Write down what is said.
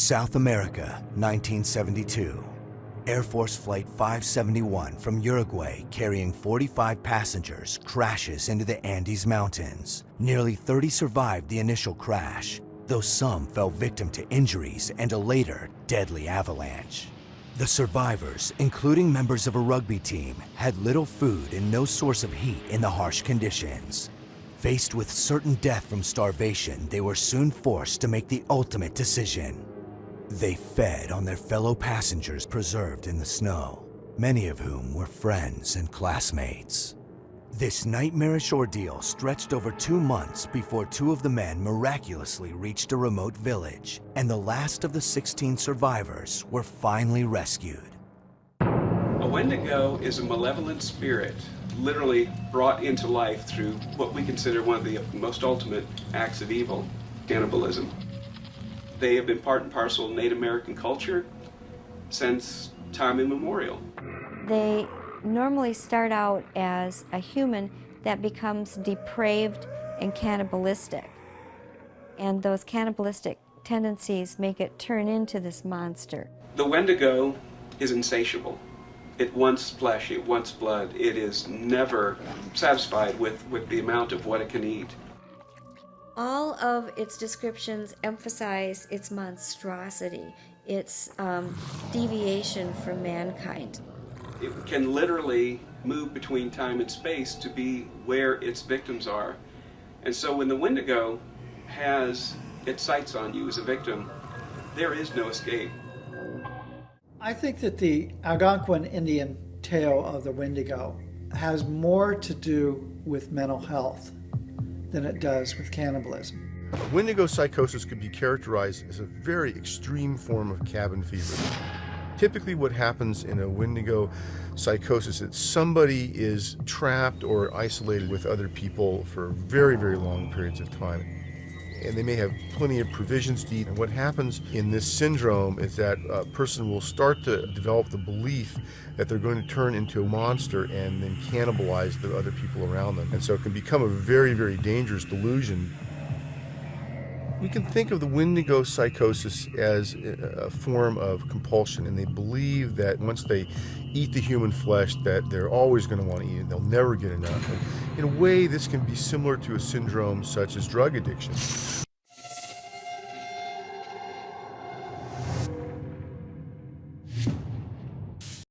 South America, 1972. Air Force Flight 571 from Uruguay carrying 45 passengers crashes into the Andes Mountains. Nearly 30 survived the initial crash, though some fell victim to injuries and a later deadly avalanche. The survivors, including members of a rugby team, had little food and no source of heat in the harsh conditions. Faced with certain death from starvation, they were soon forced to make the ultimate decision. They fed on their fellow passengers preserved in the snow, many of whom were friends and classmates. This nightmarish ordeal stretched over 2 months before 2 of the men miraculously reached a remote village, and the last of the 16 survivors were finally rescued. A Wendigo is a malevolent spirit, literally brought into life through what we consider one of the most ultimate acts of evil, cannibalism. They have been part and parcel of Native American culture since time immemorial. They normally start out as a human that becomes depraved and cannibalistic. And those cannibalistic tendencies make it turn into this monster. The Wendigo is insatiable. It wants flesh, it wants blood. It is never satisfied with the amount of what it can eat. All of its descriptions emphasize its monstrosity, its deviation from mankind. It can literally move between time and space to be where its victims are. And so when the Wendigo has its sights on you as a victim, there is no escape. I think that the Algonquin Indian tale of the Wendigo has more to do with mental health than it does with cannibalism. Wendigo psychosis could be characterized as a very extreme form of cabin fever. Typically what happens in a Wendigo psychosis is somebody is trapped or isolated with other people for very, very long periods of time. And they may have plenty of provisions to eat. And what happens in this syndrome is that a person will start to develop the belief that they're going to turn into a monster and then cannibalize the other people around them. And so it can become a very, very dangerous delusion. We can think of the Wendigo psychosis as a form of compulsion, and they believe that once they eat the human flesh that they're always going to want to eat it, they'll never get enough. And in a way, this can be similar to a syndrome such as drug addiction.